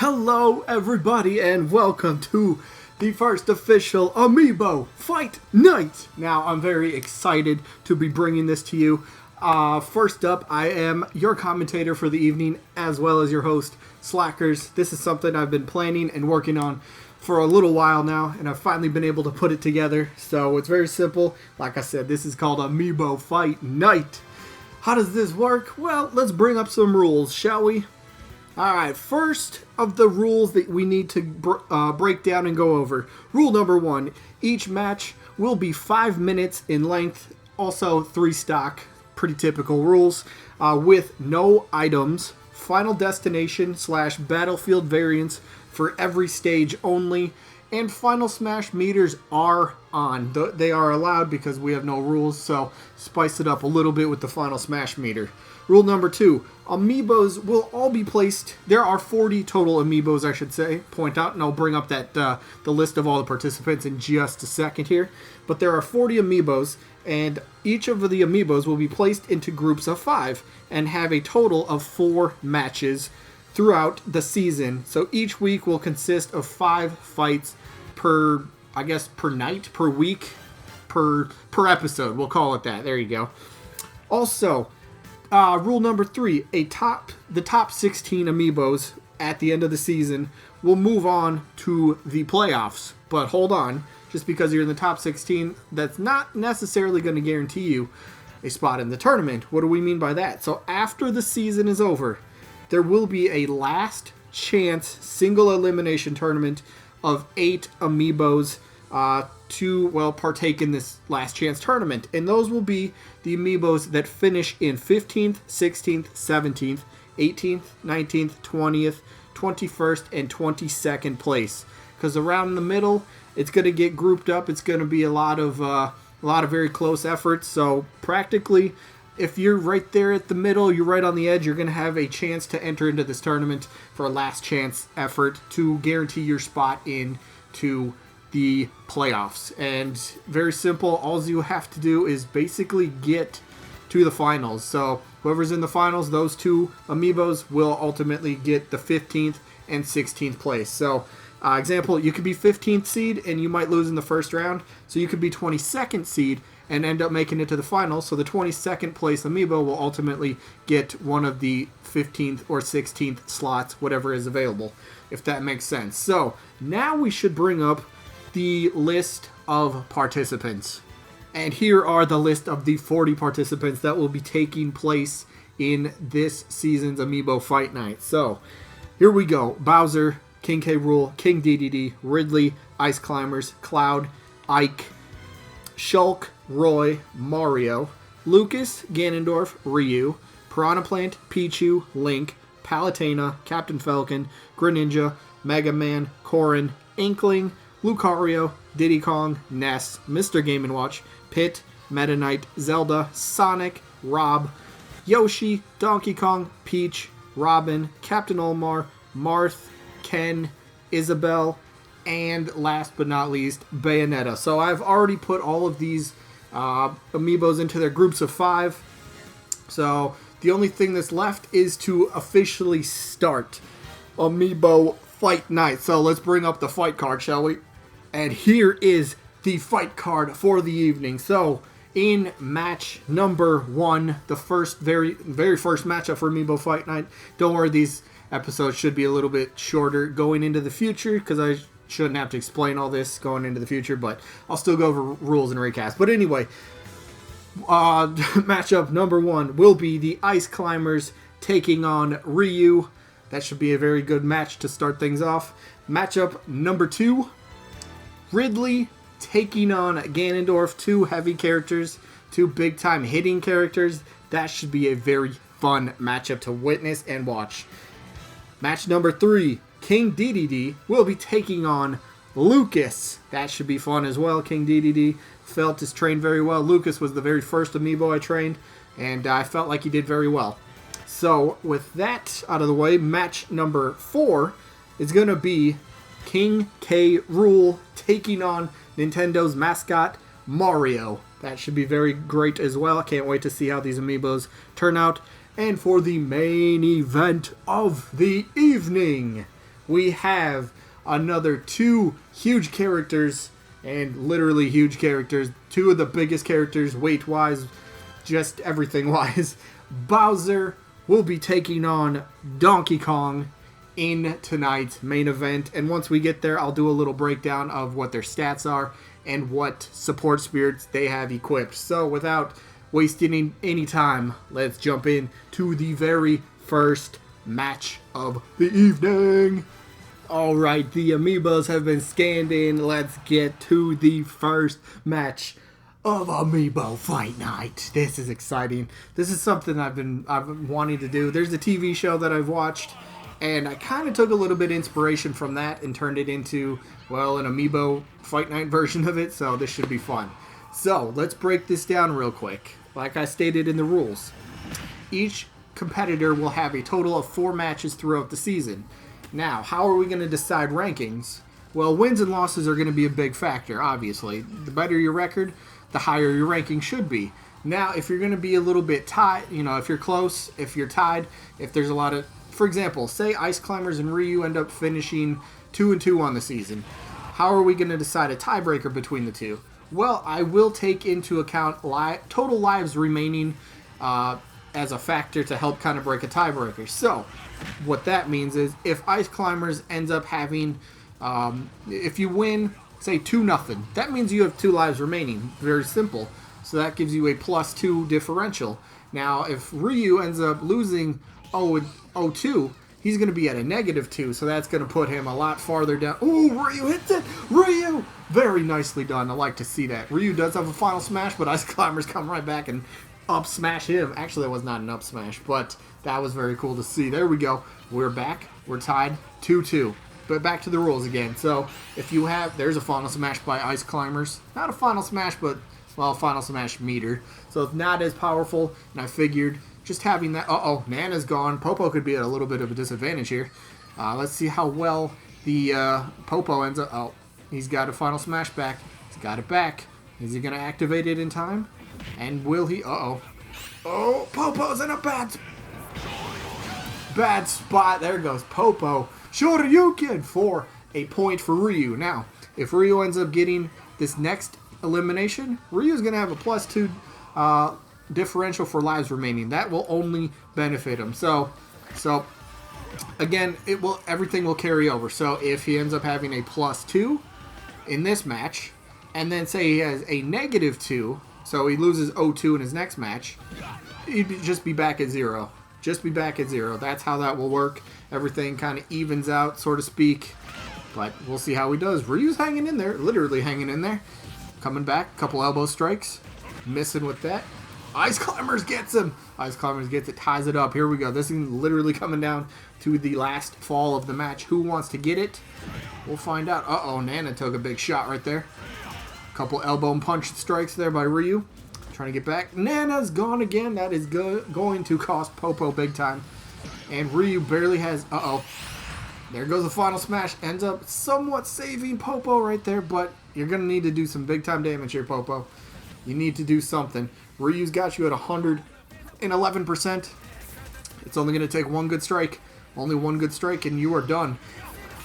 Hello everybody and welcome to the first official Amiibo Fight Night. Now I'm very excited to be bringing this to you. First up, I am your commentator for the evening as well as your host, Slackerz. This is something I've been planning and working on for a little while now, and I've finally been able to put it together. So it's very simple. Like I said, this is called Amiibo Fight Night. How does this work? Well, let's bring up some rules, shall we? Alright, first of the rules that we need to break down and go over. Rule number 1, each match will be 5 minutes in length, also 3 stock, pretty typical rules, with no items, final destination / battlefield variants for every stage only, and final smash meters are on. They are allowed because we have no rules, so spice it up a little bit with the final smash meter. Rule number 2, Amiibos will all be placed. There are 40 total Amiibos, I should say, point out, and I'll bring up that the list of all the participants in just a second here. But there are 40 Amiibos, and each of the Amiibos will be placed into groups of 5 and have a total of 4 matches throughout the season. So each week will consist of 5 fights per night, per week, per episode. We'll call it that. There you go. Also, rule number 3, the top 16 Amiibos at the end of the season will move on to the playoffs. But hold on, just because you're in the top 16, that's not necessarily going to guarantee you a spot in the tournament. What do we mean by that? So after the season is over, there will be a last chance single elimination tournament of 8 Amiibos to partake in this last chance tournament. And those will be the Amiibos that finish in 15th, 16th, 17th, 18th, 19th, 20th, 21st, and 22nd place. Because around the middle, it's going to get grouped up. It's going to be a lot of very close efforts. So practically, if you're right there at the middle, you're right on the edge, you're going to have a chance to enter into this tournament for a last chance effort to guarantee your spot into the playoffs. And very simple, all you have to do is basically get to the finals. So whoever's in the finals, those 2 Amiibos will ultimately get the 15th and 16th place. So example, you could be 15th seed and you might lose in the first round. So you could be 22nd seed and end up making it to the finals. So the 22nd place Amiibo will ultimately get one of the 15th or 16th slots, whatever is available, if that makes sense. So now we should bring up the list of participants. And here are the list of the 40 participants that will be taking place in this season's Amiibo Fight Night. So here we go. Bowser, King K. Rool, King DDD, Ridley, Ice Climbers, Cloud, Ike, Shulk, Roy, Mario, Lucas, Ganondorf, Ryu, Piranha Plant, Pichu, Link, Palutena, Captain Falcon, Greninja, Mega Man, Corrin, Inkling, Lucario, Diddy Kong, Ness, Mr. Game & Watch, Pit, Meta Knight, Zelda, Sonic, Rob, Yoshi, Donkey Kong, Peach, Robin, Captain Olimar, Marth, Ken, Isabelle, and last but not least, Bayonetta. So I've already put all of these Amiibos into their groups of 5. So the only thing that's left is to officially start Amiibo Fight Night. So let's bring up the fight card, shall we? And here is the fight card for the evening. So in match number 1, the very first matchup for Amiibo Fight Night. Don't worry, these episodes should be a little bit shorter going into the future because I shouldn't have to explain all this going into the future, but I'll still go over rules and recaps. But anyway, matchup number 1 will be the Ice Climbers taking on Ryu. That should be a very good match to start things off. Matchup number 2, Ridley taking on Ganondorf. 2 heavy characters, 2 big-time hitting characters. That should be a very fun matchup to witness and watch. Match number 3, King DDD will be taking on Lucas. That should be fun as well. King DDD felt is trained very well. Lucas was the very first Amiibo I trained, and I felt like he did very well. So with that out of the way, match number 4 is going to be King K. Rool taking on Nintendo's mascot, Mario. That should be very great as well. I can't wait to see how these Amiibos turn out. And for the main event of the evening, we have another two huge characters, and literally huge characters. Two of the biggest characters, weight-wise, just everything-wise. Bowser will be taking on Donkey Kong in tonight's main event. And once we get there, I'll do a little breakdown of what their stats are and what support spirits they have equipped. So without wasting any time, let's jump in to the very first match of the evening. Alright, the Amiibos have been scanned in. Let's get to the first match of Amiibo Fight Night. This is exciting. This is something I've been wanting to do. There's a TV show that I've watched, and I kind of took a little bit of inspiration from that and turned it into, well, an Amiibo Fight Night version of it, so this should be fun. So, let's break this down real quick. Like I stated in the rules, each competitor will have a total of 4 matches throughout the season. Now, how are we going to decide rankings? Well, wins and losses are going to be a big factor, obviously. The better your record, the higher your ranking should be. Now, if you're going to be a little bit tied, if you're close, if you're tied, if there's a lot of... For example, say Ice Climbers and Ryu end up finishing 2-2 on the season. How are we going to decide a tiebreaker between the two? Well, I will take into account total lives remaining as a factor to help kind of break a tiebreaker. So, what that means is if Ice Climbers ends up having, if you win, say 2-0, that means you have 2 lives remaining. Very simple. So that gives you a +2 differential. Now, if Ryu ends up losing 0-2, he's going to be at a -2, so that's going to put him a lot farther down. Ooh, Ryu hits it! Ryu! Very nicely done. I like to see that. Ryu does have a final smash, but Ice Climbers come right back and up smash him. Actually, that was not an up smash, but that was very cool to see. There we go. We're back. We're tied 2-2. But back to the rules again. So, if you have... There's a final smash by Ice Climbers. Not a final smash, but, well, final smash meter. So, it's not as powerful, and I figured just having that... Uh-oh, Nana's gone. Popo could be at a little bit of a disadvantage here. Let's see how well the Popo ends up... Oh, he's got a final smash back. He's got it back. Is he going to activate it in time? And will he... Uh-oh. Oh, Popo's in a bad spot. There goes Popo. Shoryuken for a point for Ryu. Now, if Ryu ends up getting this next elimination, Ryu's going to have a +2 differential for lives remaining. That will only benefit him. So again, everything will carry over. So if he ends up having a +2 in this match, and then say he has a -2, so he loses 0-2 in his next match, he'd just be back at 0. Just be back at 0. That's how that will work. Everything kind of evens out, so to speak. But we'll see how he does. Ryu's hanging in there. Literally hanging in there. Coming back. Couple elbow strikes. Missing with that. Ice Climbers gets him. Ice Climbers gets it. Ties it up. Here we go. This is literally coming down to the last fall of the match. Who wants to get it? We'll find out. Uh-oh. Nana took a big shot right there. Couple elbow and punch strikes there by Ryu. Trying to get back. Nana's gone again. That is going to cost Popo big time. And Ryu barely has... Uh-oh. There goes the final smash. Ends up somewhat saving Popo right there, but you're going to need to do some big time damage here, Popo. You need to do something. Ryu's got you at 111%. It's only going to take one good strike. Only one good strike and you are done.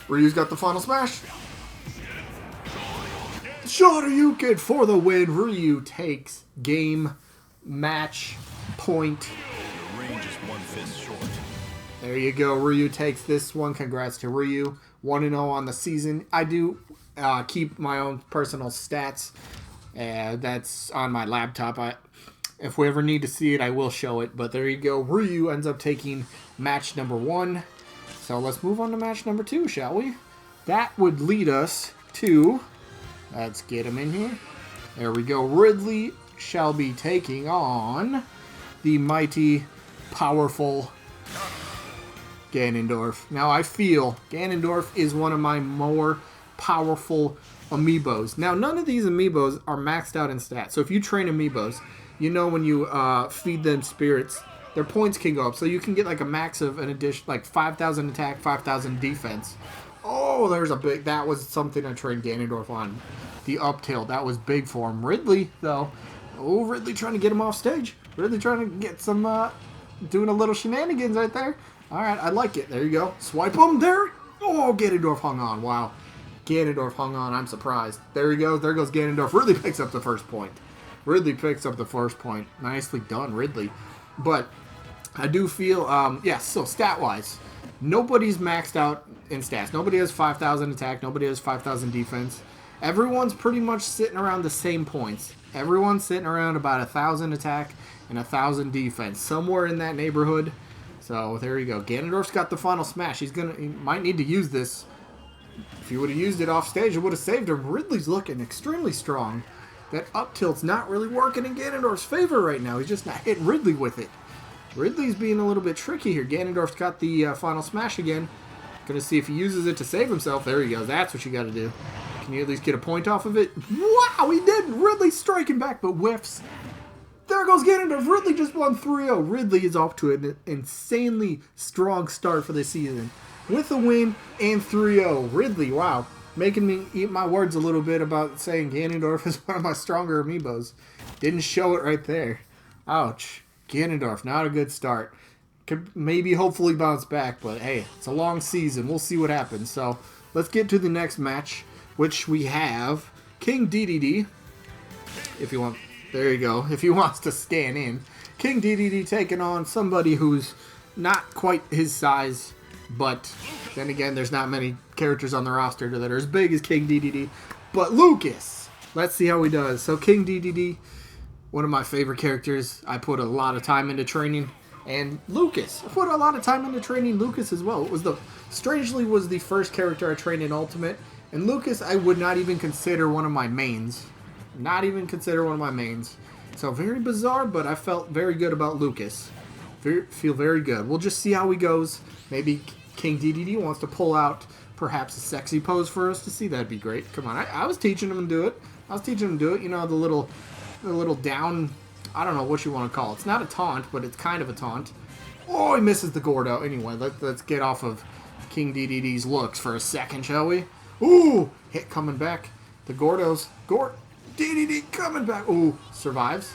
Ryu's got the final smash. Shoryuken for the win. Ryu takes game, match, point. The range is 1 fist short. There you go. Ryu takes this one. Congrats to Ryu. 1-0 on the season. I do keep my own personal stats. That's on my laptop. If we ever need to see it, I will show it. But there you go. Ryu ends up taking match number 1. So let's move on to match number 2, shall we? That would lead us to... Let's get him in here. There we go. Ridley shall be taking on the mighty, powerful Ganondorf. Now, I feel Ganondorf is one of my more powerful Amiibos. Now, none of these Amiibos are maxed out in stats. So if you train Amiibos, you know when you feed them spirits, their points can go up. So you can get like a max of an addition, like 5,000 attack, 5,000 defense. Oh, there's a big... That was something I trained Ganondorf on. The up tilt. That was big for him. Ridley, though. Oh, Ridley trying to get him off stage. Ridley trying to get some... doing a little shenanigans right there. Alright, I like it. There you go. Swipe him there. Oh, Ganondorf hung on. Wow. Ganondorf hung on. I'm surprised. There he goes. There goes Ganondorf. Ridley picks up the first point. Ridley picks up the first point. Nicely done, Ridley. But I do feel, yes, so stat-wise, nobody's maxed out in stats. Nobody has 5,000 attack. Nobody has 5,000 defense. Everyone's pretty much sitting around the same points. Everyone's sitting around about 1,000 attack and 1,000 defense. Somewhere in that neighborhood. So there you go. Ganondorf's got the final smash. He might need to use this. If he would have used it off stage, it would have saved him. Ridley's looking extremely strong. That up tilt's not really working in Ganondorf's favor right now. He's just not hitting Ridley with it. Ridley's being a little bit tricky here. Ganondorf's got the final smash again. Gonna see if he uses it to save himself. There he goes. That's what you gotta do. Can you at least get a point off of it? Wow, he didn't. Ridley striking back, but whiffs. There goes Ganondorf. Ridley just won 3-0. Ridley is off to an insanely strong start for the season. With a win and 3-0. Ridley, wow. Making me eat my words a little bit about saying Ganondorf is one of my stronger amiibos. Didn't show it right there. Ouch. Ganondorf, not a good start. Could maybe hopefully bounce back, but hey, it's a long season. We'll see what happens. So let's get to the next match, which we have King DDD. If you want, there you go. If he wants to scan in. King DDD taking on somebody who's not quite his size, but then again, there's not many characters on the roster that are as big as King DDD. But Lucas, let's see how he does. So King DDD, one of my favorite characters. I put a lot of time into training. And Lucas, I put a lot of time into training Lucas as well. It was strangely was the first character I trained in Ultimate. And Lucas, I would not even consider one of my mains. Not even consider one of my mains. So very bizarre, but I felt very good about Lucas. Feel very good. We'll just see how he goes. Maybe King DDD wants to pull out perhaps a sexy pose for us to see. That'd be great. Come on, I was teaching him to do it. You know, the little down, I don't know what you want to call it. It's not a taunt, but it's kind of a taunt. Oh, he misses the Gordo. Anyway, let's get off of King DDD's looks for a second, shall we? Ooh, hit coming back. The Gordo's, DDD coming back. Ooh, survives.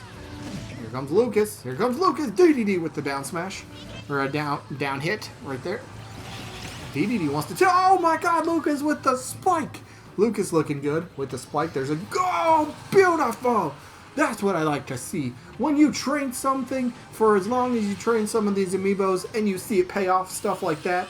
Here comes Lucas. Here comes Lucas. DDD with the down smash. Or a down hit right there. DDD wants to oh my god, Lucas with the spike. Lucas looking good with the spike. There's a go. Beautiful. That's what I like to see. When you train something for as long as you train some of these amiibos and you see it pay off, stuff like that,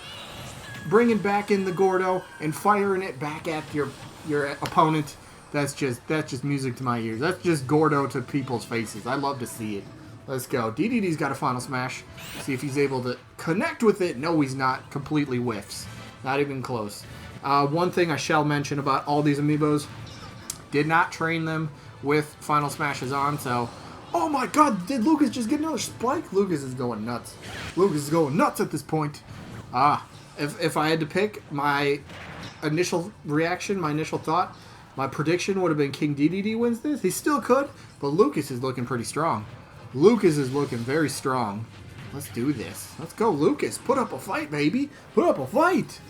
bringing back in the Gordo and firing it back at your opponent, that's just music to my ears. That's just Gordo to people's faces. I love to see it. Let's go. DDD's got a final smash. See if he's able to connect with it. No, he's not. Completely whiffs. Not even close. One thing I shall mention about all these amiibos, did not train them with final smashes on, so oh my god, did Lucas just get another spike? Lucas is going nuts. Lucas is going nuts at this point. If I had to pick my initial reaction, my initial thought, my prediction would have been King DDD wins this. He still could, but Lucas is looking pretty strong. Lucas is looking very strong. Let's do this. Let's go, Lucas. Put up a fight, baby. Put up a fight.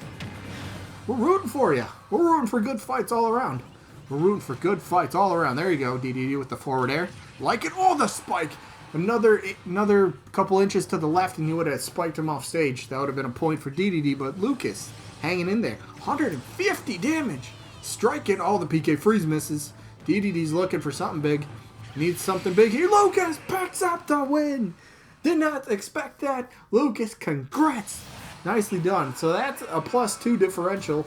We're rooting for you. We're rooting for good fights all around. We're rooting for good fights all around. There you go, DDD with the forward air. Like it. Oh, the spike. Another couple inches to the left and you would have spiked him off stage. That would have been a point for DDD, but Lucas hanging in there. 150 damage. Striking all the PK freeze misses. DDD's looking for something big. Needs something big here. Lucas picks up the win. Did not expect that. Lucas, congrats. Nicely done. So that's a +2 differential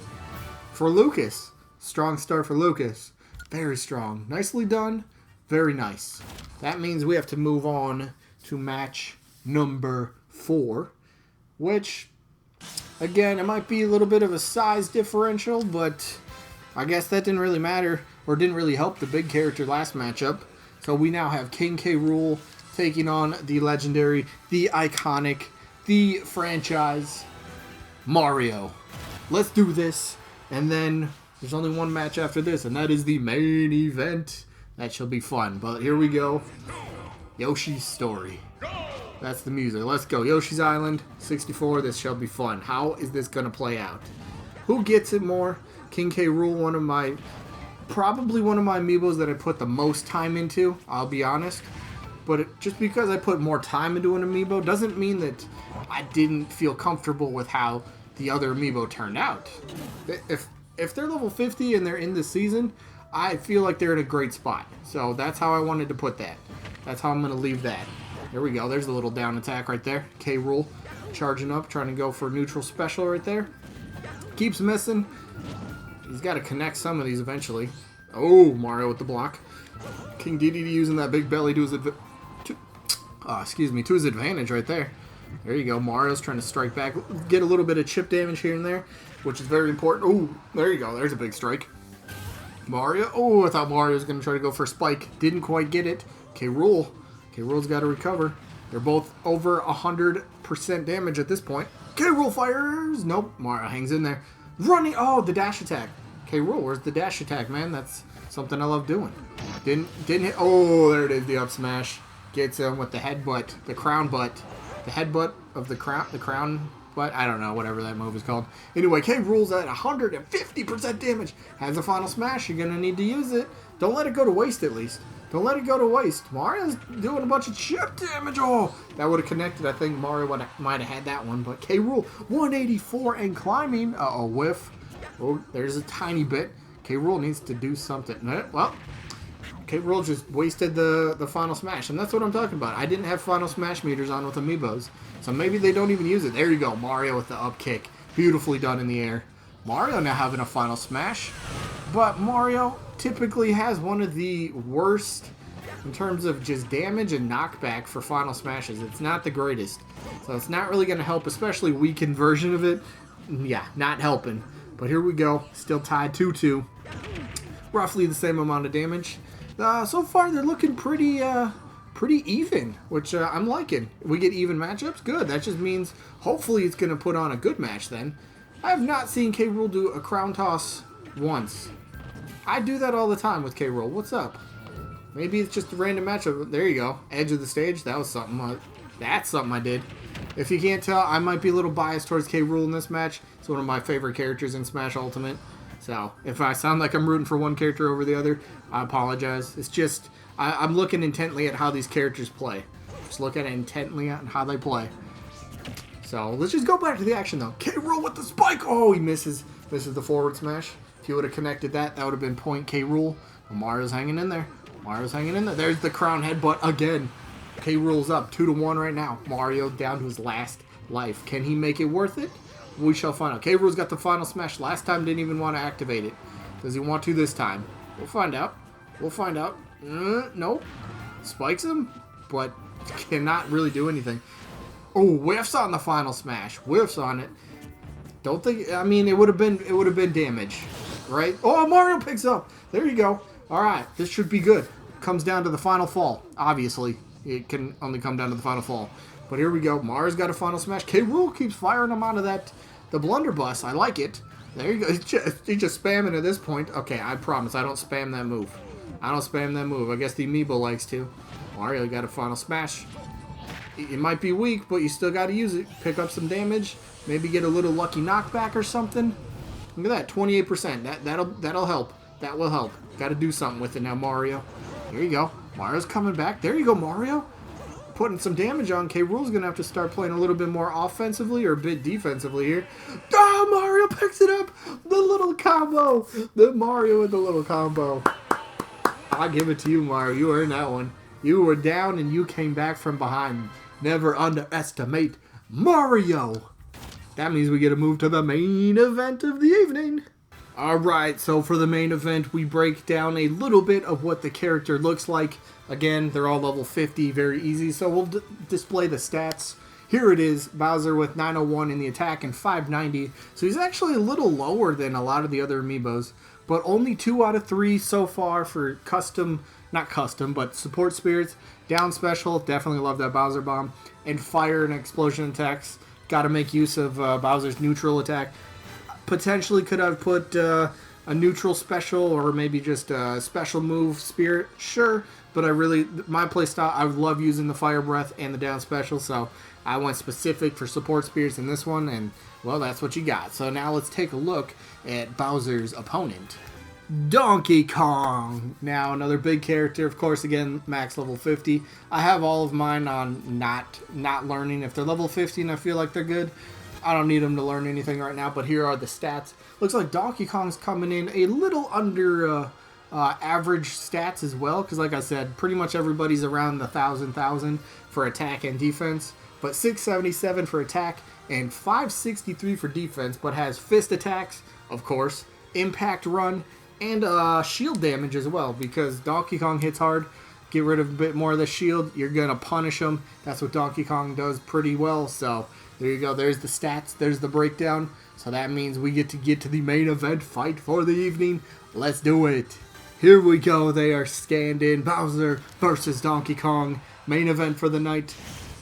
for Lucas. Strong start for Lucas. Very strong. Nicely done. Very nice. That means we have to move on to match number 4, which, again, it might be a little bit of a size differential, but I guess that didn't really matter, or didn't really help the big character last matchup. So we now have King K. Rool taking on the legendary, the iconic, the franchise, Mario. Let's do this, and then there's only one match after this, and that is the main event. That shall be fun, but here we go. Yoshi's Story. That's the music. Let's go. Yoshi's Island, 64. This shall be fun. How is this going to play out? Who gets it more? King K. Rool, probably one of my amiibos that I put the most time into, I'll be honest. But just because I put more time into an amiibo doesn't mean that I didn't feel comfortable with how the other amiibo turned out. If they're level 50 and they're in this season, I feel like they're in a great spot. So that's how I wanted to put that. That's how I'm going to leave that. There we go. There's a little down attack right there. K-Rool charging up, trying to go for neutral special right there. Keeps missing. He's got to connect some of these eventually. Oh, Mario with the block. King DDD using that big belly to his to his advantage right there. There you go. Mario's trying to strike back, get a little bit of chip damage here and there, which is very important. Oh, there you go. There's a big strike. Mario. Oh, I thought Mario was going to try to go for a spike. Didn't quite get it. K-Rool. K-Rool's got to recover. They're both over 100% damage at this point. K-Rool fires. Nope. Mario hangs in there. Running. Oh, the dash attack. K-Rool, where's the dash attack, man? That's something I love doing. Didn't hit. Oh, there it is. The up smash. Gets him with the headbutt. The crown butt. The headbutt of the crown butt. I don't know. Whatever that move is called. Anyway, K-Rool's at 150% damage. Has a final smash. You're going to need to use it. Don't let it go to waste, at least. Don't let it go to waste. Mario's doing a bunch of chip damage. Oh, that would have connected. I think Mario might have had that one. But K-Rool, 184 and climbing. Uh-oh, whiff. Oh, there's a tiny bit. K-Rool needs to do something. Well, K-Rool just wasted the final smash. And that's what I'm talking about. I didn't have final smash meters on with Amiibos. So maybe they don't even use it. There you go. Mario with the up kick. Beautifully done in the air. Mario now having a final smash. But Mario typically has one of the worst in terms of just damage and knockback for final smashes. It's not the greatest. So it's not really going to help, especially weakened version of it. Yeah, not helping. But here we go. Still tied 2-2. Roughly the same amount of damage. So far they're looking pretty even, which I'm liking. We get even matchups? Good. That just means hopefully it's going to put on a good match then. I have not seen K-Rool do a crown toss once. I do that all the time with K-Rool. What's up? Maybe it's just a random matchup. There you go. Edge of the stage. That was something. That's something I did. If you can't tell, I might be a little biased towards K-Rool in this match. It's one of my favorite characters in Smash Ultimate. So if I sound like I'm rooting for one character over the other, I apologize. It's just, I'm looking intently at how these characters play. Just look at it intently at how they play. So let's just go back to the action though. K-Rool with the spike. Oh, he misses the forward smash. If he would have connected that, that would have been point K-Rool. Well, Mario's hanging in there. Mario's hanging in there. There's the crown headbutt again. K-Rool's up 2-1 right now. Mario down to his last life. Can he make it worth it? We shall find out. K-Rool's got the final smash. Last time didn't even want to activate it. Does he want to this time? We'll find out. We'll find out. Nope. Spikes him, but cannot really do anything. Oh, whiffs on the final smash. Whiffs on it. Don't think. I mean, it would have been damage, right? Oh, Mario picks up. There you go. All right, this should be good. Comes down to the final fall. Obviously, it can only come down to the final fall. But here we go. Mario's got a final smash. K-Rool keeps firing him out of the blunderbuss. I like it. There you go. He's just spamming at this point. Okay, I promise I don't spam that move. I don't spam that move. I guess the Amiibo likes to. Mario got a final smash. It might be weak, but you still got to use it. Pick up some damage. Maybe get a little lucky knockback or something. Look at that, 28%. That'll help. That will help. Got to do something with it now, Mario. Here you go. Mario's coming back. There you go, Mario. Putting some damage on. K-Rool's going to have to start playing a little bit more offensively or a bit defensively here. Ah, Mario picks it up. The little combo. The Mario with the little combo. I'll give it to you, Mario. You earned that one. You were down and you came back from behind. Never underestimate Mario. That means we get to move to the main event of the evening. Alright, so for the main event, we break down a little bit of what the character looks like. Again, they're all level 50, very easy, so we'll display the stats. Here it is, Bowser with 901 in the attack and 590. So he's actually a little lower than a lot of the other Amiibos, but only 2 out of 3 so far for but support spirits. Down special, definitely love that Bowser bomb. And fire and explosion attacks. Got to make use of Bowser's neutral attack. Potentially could have put a neutral special or maybe just a special move spirit. Sure, but my playstyle, I love using the fire breath and the down special, so I went specific for support spirits in this one, and well, that's what you got. So now let's take a look at Bowser's opponent. Donkey Kong. Now another big character, of course, again, max level 50. I have all of mine on not learning. If they're level 50 and I feel like they're good, I don't need him to learn anything right now, but here are the stats. Looks like Donkey Kong's coming in a little under average stats as well, because like I said, pretty much everybody's around the 1,000 for attack and defense, but 677 for attack and 563 for defense, but has fist attacks, of course, impact run, and shield damage as well, because Donkey Kong hits hard. Get rid of a bit more of the shield, you're going to punish him. That's what Donkey Kong does pretty well, so there you go. There's the stats, there's the breakdown. So that means we get to the main event fight for the evening. Let's do it. Here we go. They are scanned in. Bowser versus Donkey Kong. Main event for the night.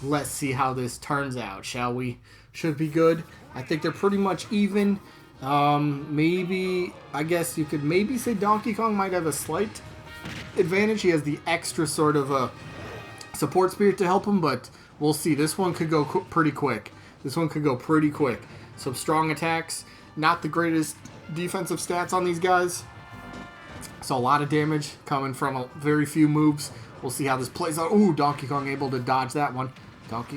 Let's see how this turns out, shall we? Should be good. I think they're pretty much even. Maybe, I guess you could maybe say Donkey Kong might have a slight advantage. He has the extra sort of support spirit to help him, but we'll see. This one could go pretty quick. This one could go pretty quick. Some strong attacks. Not the greatest defensive stats on these guys. So a lot of damage coming from a very few moves. We'll see how this plays out. Ooh, Donkey Kong able to dodge that one.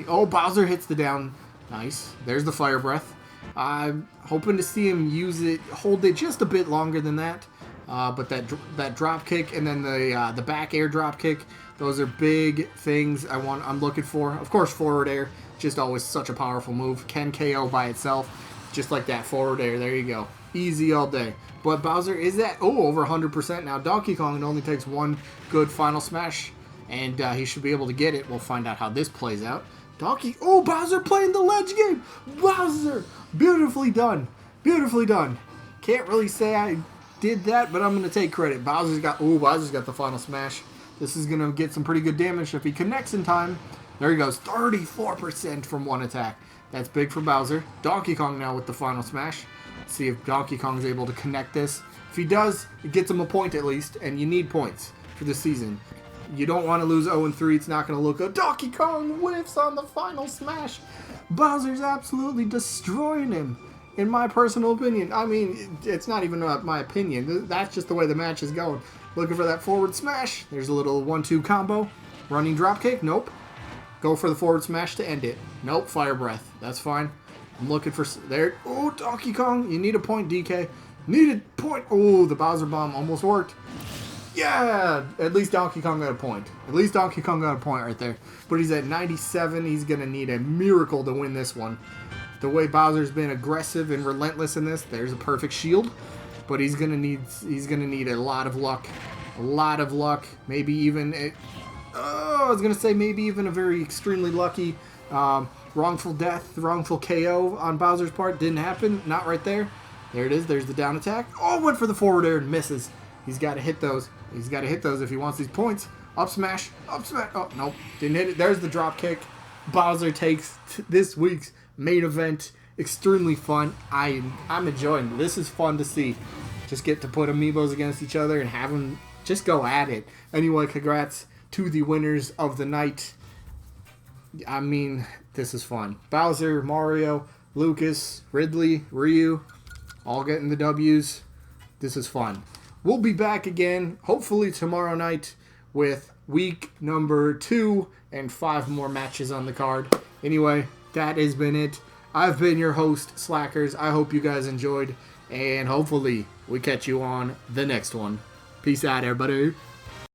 Oh, Bowser hits the down. Nice. There's the fire breath. I'm hoping to see him hold it just a bit longer than that. But that drop kick and then the back air drop kick, those are big things I'm looking for. Of course, forward air, just always such a powerful move. Can KO by itself, just like that forward air. There you go. Easy all day. But Bowser is at, over 100% now. Donkey Kong, it only takes one good final smash, and he should be able to get it. We'll find out how this plays out. Bowser playing the ledge game. Bowser, beautifully done. Beautifully done. Can't really say I did that, but I'm going to take credit. Bowser's got the final smash. This is going to get some pretty good damage if he connects in time. There he goes, 34% from one attack. That's big for Bowser. Donkey Kong now with the final smash. See if Donkey Kong's able to connect this. If he does, it gets him a point at least, and you need points for this season. You don't want to lose 0-3. It's not going to look good. Donkey Kong whiffs on the final smash. Bowser's absolutely destroying him, in my personal opinion. I mean, it's not even my opinion. That's just the way the match is going. Looking for that forward smash. There's a little 1-2 combo. Running dropkick. Nope. Go for the forward smash to end it. Nope. Fire breath. That's fine. I'm looking for... There. Oh, Donkey Kong. You need a point, DK. Needed point. Oh, the Bowser bomb almost worked. Yeah! At least Donkey Kong got a point. At least Donkey Kong got a point right there. But he's at 97. He's going to need a miracle to win this one. The way Bowser's been aggressive and relentless in this, there's a perfect shield. But he's going to need a lot of luck. A lot of luck. Maybe even... I was going to say maybe even a very extremely lucky wrongful death, wrongful KO on Bowser's part. Didn't happen. Not right there. There it is. There's the down attack. Oh, went for the forward air and misses. He's got to hit those. He's got to hit those if he wants these points. Up smash. Up smash. Oh, nope. Didn't hit it. There's the drop kick. Bowser takes this week's main event. Extremely fun. I'm enjoying it. This is fun to see. Just get to put amiibos against each other and have them just go at it. Anyway, congrats to the winners of the night. I mean, this is fun. Bowser, Mario, Lucas, Ridley, Ryu, all getting the W's. This is fun. We'll be back again, hopefully tomorrow night, with week number 2 and 5 more matches on the card. Anyway, that has been it. I've been your host, Slackerz. I hope you guys enjoyed, and hopefully we catch you on the next one. Peace out, everybody.